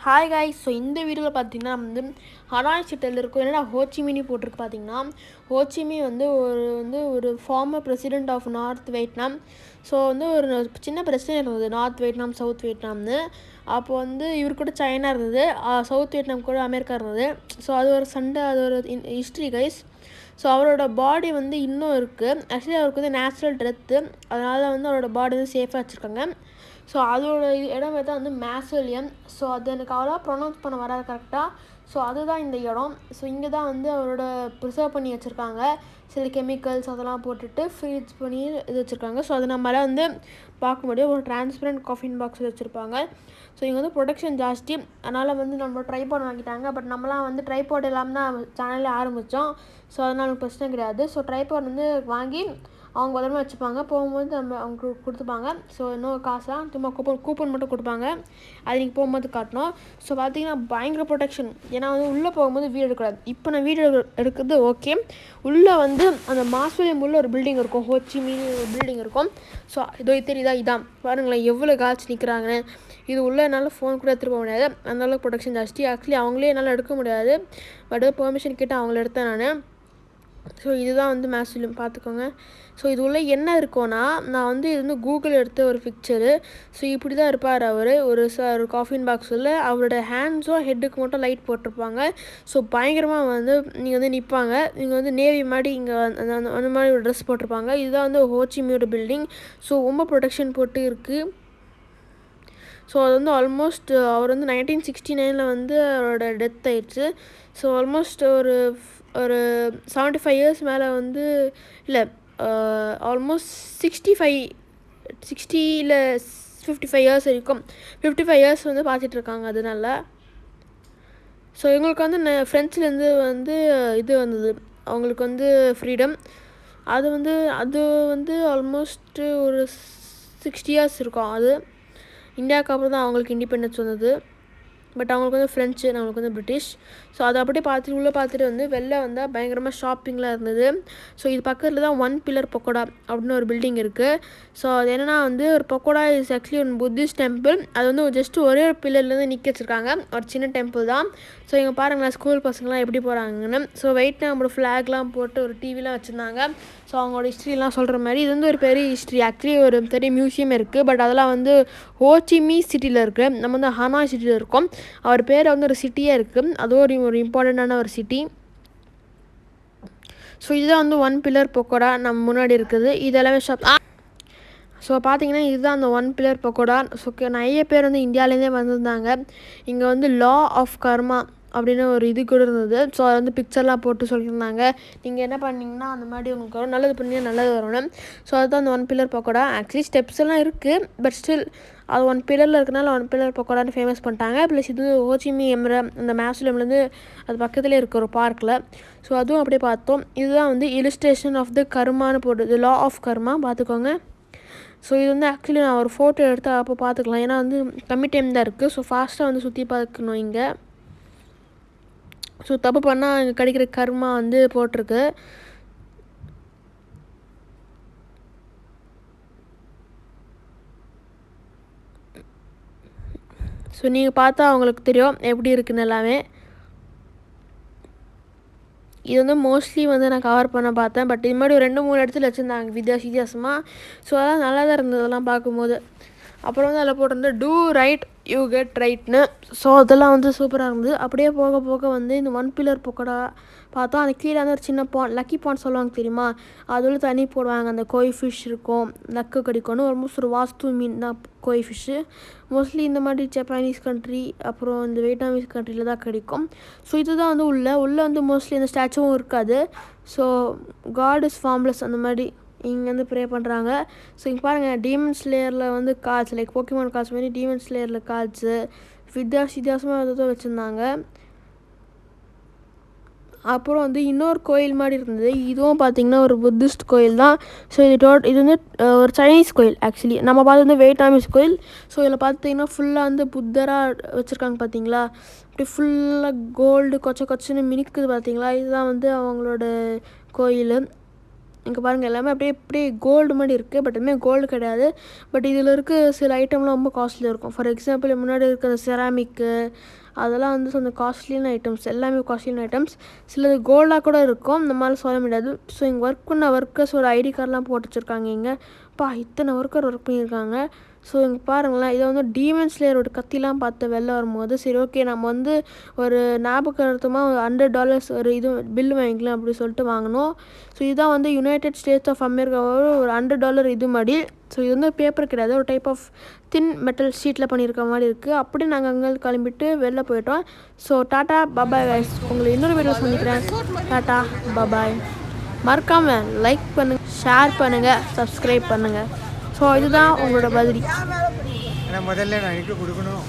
Hi guys. So இந்த வீடியோவில் பார்த்தீங்கன்னா ஹனாய் சிட்டியில் இருக்கும். என்னடா ஹோச்சிமினி போட்டிருக்கு பார்த்தீங்கன்னா, ஹோச்சிமி ஒரு former president of North Vietnam. So ஒரு சின்ன பிரச்சனை இருந்தது நார்த் வியட்நாம் சவுத் வியட்நாம்னு. அப்போ இவர் கூட சைனா இருந்தது, சவுத் வியட்நாம் கூட அமெரிக்கா இருந்தது. ஸோ அது ஒரு சண்டை, அது ஒரு ஹிஸ்ட்ரி கைஸ். ஸோ அவரோட பாடி இன்னும் இருக்குது. ஆக்சுவலி அவருக்கு நேச்சுரல் டெத்து, அதனால் அவரோட பாடி சேஃபாக வச்சுருக்காங்க. ஸோ அதோட இடம் தான் மேசோலியம். ஸோ அது எனக்கு அவ்வளோ ப்ரொனவுன்ஸ் பண்ண வராது கரெக்டாக. ஸோ அதுதான் இந்த இடம். ஸோ இங்கே தான் அவரோட ப்ரிசர்வ் பண்ணி வச்சுருக்காங்க. சில கெமிக்கல்ஸ் அதெல்லாம் போட்டுட்டு ஃப்ரீஸ் பண்ணி இது வச்சுருக்காங்க. ஸோ அது நம்மளால் பார்க்க முடியும். ஒரு டிரான்ஸ்பரண்ட் காஃபின் பாக்ஸ் வச்சுருப்பாங்க. ஸோ இங்கே ப்ரொடக்ஷன் ஜாஸ்தி, அதனால் நம்ம ட்ரைபாட் வாங்கிட்டாங்க. பட் நம்மளாம் ட்ரைபாட் இல்லாமல் தான் சேனலே ஆரம்பித்தோம். ஸோ அதனால் நமக்கு பிரச்சனை கிடையாது. ஸோ ட்ரைபாட் வாங்கி அவங்க பத்திரமா வச்சுப்பாங்க. போகும்போது அவங்க கொடுத்துப்பாங்க. ஸோ இன்னும் காசாக சும்மா கூப்பன் மட்டும் கொடுப்பாங்க. அது நீங்கள் போகும்போது காட்டணும். ஸோ பார்த்தீங்கன்னா பயங்கர ப்ரொடெக்ஷன். ஏன்னா உள்ளே போகும்போது வீடியோ எடுக்கக்கூடாது. இப்போ நான் வீடியோ எடுக்கிறது ஓகே. உள்ளே அந்த மாசோலியம் உள்ள ஒரு பில்டிங் இருக்கும், ஹோச்சிமி ஒரு பில்டிங் இருக்கும். ஸோ இதோ தெரியுதா, இதான் பாருங்களேன் எவ்வளோ காய்ச்சி நிற்கிறாங்கன்னு. இது உள்ளே என்னால் ஃபோன் கூட எடுத்துகிட்டு போக முடியாது, அந்தளவுக்கு ப்ரொடக்ஷன் ஜாஸ்தி. ஆக்சுவலி அவங்களே என்னால் எடுக்க முடியாது, பட் பெர்மிஷன் கேட்டு அவங்கள எடுத்தேன் நான். ஸோ இதுதான் மேசோலியம் பார்த்துக்கோங்க. ஸோ இது உள்ள என்ன இருக்கும்னா, நான் இது கூகுள் எடுத்த ஒரு பிக்சரு. ஸோ இப்படி தான் இருப்பார் அவர். ஒரு காஃபின் பாக்ஸில் அவரோட ஹேண்ட்ஸும் ஹெட்டுக்கு மட்டும் லைட் போட்டிருப்பாங்க. ஸோ பயங்கரமாக நீங்கள் நிற்பாங்க. நீங்கள் நேவி மாதிரி இங்கே அந்த மாதிரி ஒரு ட்ரெஸ் போட்டிருப்பாங்க. இதுதான் ஹோச்சிமியோட பில்டிங். ஸோ ரொம்ப ப்ரொடெக்ஷன் போட்டு இருக்குது. ஸோ அது ஆல்மோஸ்ட் அவர் 1969 அவரோட டெத் ஆயிடுச்சு. ஸோ ஆல்மோஸ்ட் ஒரு 75 இயர்ஸ் மேலே இல்லை, ஆல்மோஸ்ட் 60 இல்லை 55 இயர்ஸ் இருக்கும். 55 இயர்ஸ் பார்த்துட்ருக்காங்க அதனால. ஸோ இவங்களுக்கு ஃப்ரெண்ட்ஸ்லேருந்து இது வந்தது, அவங்களுக்கு ஃப்ரீடம். அது அது ஆல்மோஸ்ட்டு ஒரு 60 இயர்ஸ் இருக்கும். அது இந்தியாவுக்கு அப்புறம் தான் அவங்களுக்கு இண்டிபெண்டன்ஸ் வந்தது. பட் அவங்களுக்கு ஃப்ரெஞ்சு, நம்மளுக்கு பிரிட்டிஷ். ஸோ அதை அப்படியே பார்த்துட்டு உள்ளே பார்த்துட்டு வெளில வந்தால் பயங்கரமாக ஷாப்பிங்லாம் இருந்தது. ஸோ இது பக்கத்தில் தான் 1 பில்லர் பக்கோடா அப்படின்னு ஒரு பில்டிங் இருக்குது. ஸோ அது என்னென்னா ஒரு பக்கோடா இஸ் ஆக்சுவலி ஒரு புத்திஸ்ட் டெம்பிள். அது ஜஸ்ட் ஒரே ஒரு பில்லர்லேருந்து நிற்க வச்சுருக்காங்க, ஒரு சின்ன டெம்பிள் தான். ஸோ இங்கே பாருங்களேன் ஸ்கூல் பசங்களாம் எப்படி போகிறாங்கன்னு. ஸோ வியட்நாமோட ஃப்ளாக்லாம் போட்டு ஒரு டிவிலாம் வச்சுருந்தாங்க. ஸோ அவங்களோட ஹிஸ்ட்ரிலாம் சொல்கிற மாதிரி இது ஒரு பெரிய ஹிஸ்ட்ரி. ஆக்சுவலி ஒரு பெரிய மியூசியம் இருக்குது. பட் அதெல்லாம் ஹோச்சிமி சிட்டியில் இருக்குது. நம்ம ஹனாய் சிட்டியில் இருக்கோம். அவர் பேர் ஒரு சிட்டியாக இருக்குது. அதுவும் ஒரு இம்பார்ட்டண்ட்டான ஒரு சிட்டி. ஸோ இதுதான் 1 பில்லர் பக்கோடா நம்ம முன்னாடி இருக்குது. இது எல்லாமே ஷாப். ஸோ பார்த்தீங்கன்னா இதுதான் அந்த 1 பில்லர் பக்கோடா. ஸோ நிறைய பேர் இந்தியாவிலேருந்தே வந்திருந்தாங்க. இங்கே லா ஆஃப் கர்மா அப்படின்னு ஒரு இது கூட இருந்தது. ஸோ அதை பிக்சர்லாம் போட்டு சொல்லியிருந்தாங்க, நீங்கள் என்ன பண்ணிங்கன்னா அந்த மாதிரி உங்களுக்கு வரும், நல்லது பண்ணிங்கன்னா நல்லது வரணும். ஸோ அதுதான் அந்த 1 பில்லர் பக்கோடா. ஆக்சுவலி ஸ்டெப்ஸ் எல்லாம் இருக்குது, பட் ஸ்டில் அது 1 பில்லரில் இருக்கனால 1 பில்லர் பக்கோடான்னு ஃபேமஸ் பண்ணிட்டாங்க. ப்ளஸ் இது ஹோச்சிமி எம்ரம் அந்த மேசோலியம்லேருந்து அது பக்கத்துலேயே இருக்குது ஒரு பார்க்கில். ஸோ அதுவும் அப்படியே பார்த்தோம். இதுதான் இலிஸ்ட்ரேஷன் ஆஃப் த கர்மான்னு போடுது, லா ஆஃப் கர்மா பார்த்துக்கோங்க. ஸோ இது ஆக்சுவலி நான் ஒரு ஃபோட்டோ எடுத்து அப்போ பார்த்துக்கலாம், ஏன்னா கம்மி டைம் தான் இருக்குது. ஸோ ஃபாஸ்ட்டாக சுற்றி பார்க்கணும் இங்கே. ஸோ தப்பு பண்ணால் இங்கே கிடைக்கிற கர்மா போட்டிருக்கு. ஸோ நீங்கள் பார்த்தா அவங்களுக்கு தெரியும் எப்படி இருக்குன்னு எல்லாமே. இது மோஸ்ட்லி நான் கவர் பண்ண பார்த்தேன். பட் இது மாதிரி ஒரு 2-3 இடத்துல வச்சுருந்தாங்க வித்தியாசமாக. ஸோ அதெல்லாம் நல்லா தான் இருந்தது அதெல்லாம் பார்க்கும்போது. அப்புறம் அதில் போட்டிருந்த டூ ரைட் யூ கெட் ரைட்னு. ஸோ அதெல்லாம் சூப்பராக இருந்தது. அப்படியே போக போக இந்த 1 பில்லர் பக்கோடா பார்த்தோம். அந்த கீழே ஒரு சின்ன பாண்ட், லக்கி பாண்ட் சொல்லுவாங்க தெரியுமா, அதில் தண்ணி போடுவாங்க. அந்த கோய் ஃபிஷ் இருக்கும், லக்கு கிடைக்கணும். ஆல்மோஸ்ட் ஒரு வாஸ்து மீன் தான் கோய் ஃபிஷ்ஷு. மோஸ்ட்லி இந்த மாதிரி ஜப்பானீஸ் கண்ட்ரி அப்புறம் இந்த வியட்நாமீஸ் கண்ட்ரியில் தான் கிடைக்கும். ஸோ இதுதான் உள்ளே மோஸ்ட்லி இந்த ஸ்டாச்சுவும் இருக்காது. ஸோ காட் இஸ் ஃபார்ம்லெஸ் அந்த மாதிரி இங்கே ப்ரே பண்ணுறாங்க. ஸோ இங்கே பாருங்கள் டீமன் ஸ்லேயரில் கார்ட்ஸ், லைக் போக்கிமான் கார்ட்ஸ் மாதிரி டீமன் ஸ்லேயரில் கார்ட்ஸு வித்தியாசமாக எதோ வச்சுருந்தாங்க. அப்புறம் இன்னொரு கோயில் மாதிரி இருந்தது. இதுவும் பார்த்திங்கன்னா ஒரு புத்திஸ்ட் கோயில் தான். ஸோ இது ஒரு சைனீஸ் கோயில். ஆக்சுவலி நம்ம பார்த்து வியட்நாமீஸ் கோயில். ஸோ இதில் பார்த்திங்கன்னா ஃபுல்லாக புத்தராக வச்சுருக்காங்க பார்த்தீங்களா, அப்படி ஃபுல்லாக கோல்டு கொச்சன்னு மினிக்குது பார்த்தீங்களா. இதுதான் அவங்களோட கோயில். இங்கே பாருங்கள் எல்லாமே அப்படியே கோல்டு மாதிரி இருக்குது. பட் இதுவுமே கோல்டு கிடையாது. பட் இதில் இருக்க சில ஐட்டம்லாம் ரொம்ப காஸ்ட்லியாக இருக்கும். ஃபார் எக்ஸாம்பிள் முன்னாடி இருக்கிற செராமிக்கு அதெல்லாம் வந்து கொஞ்சம் காஸ்ட்லியான ஐட்டம்ஸ், எல்லாமே காஸ்ட்லியான ஐட்டம்ஸ். சிலது கோல்டாக கூட இருக்கும், நம்மளால சொல்ல முடியாது. ஸோ இங்கே ஒர்க் பண்ண ஒர்க்கர்ஸோட ஐடி கார்டெலாம் போட்டு வச்சுருக்காங்க. இங்கே இத்தனை ஒர்க்கர் ஒர்க் பண்ணியிருக்காங்க. ஸோ இங்கே பாருங்களேன், இதை வந்து டீமன் ஸ்லேயரோட கத்திலாம் பார்த்து வெளில வரும்போது சரி ஓகே நம்ம வந்து ஒரு ஞாபகார்த்தமாக ஒரு $100 ஒரு இது பில்லு வாங்கிக்கலாம் அப்படி சொல்லிட்டு வாங்கினோம். ஸோ இதுதான் வந்து யுனைடெட் ஸ்டேட்ஸ் ஆஃப் அமெரிக்காவோட ஒரு $100 இது மாதிரி. ஸோ இது வந்து பேப்பர் கிடையாது, ஒரு டைப் ஆஃப் தின் மெட்டல் ஷீட்டில் பண்ணியிருக்க மாதிரி இருக்குது. அப்படி நாங்கள் அங்கே கிளம்பிட்டு வெளில போயிட்டோம். ஸோ டாட்டா பபாய் கைஸ், உங்களை இன்னொரு வீடியோ சந்திக்கிறேன். Tata bye bye. மறக்காமல் லைக் பண்ணுங்கள், ஷேர் பண்ணுங்கள், சப்ஸ்கிரைப் பண்ணுங்கள். ஸோ இதுதான் உங்களோட பதில். முதல்ல நான் எனக்கு கொடுக்கணும்.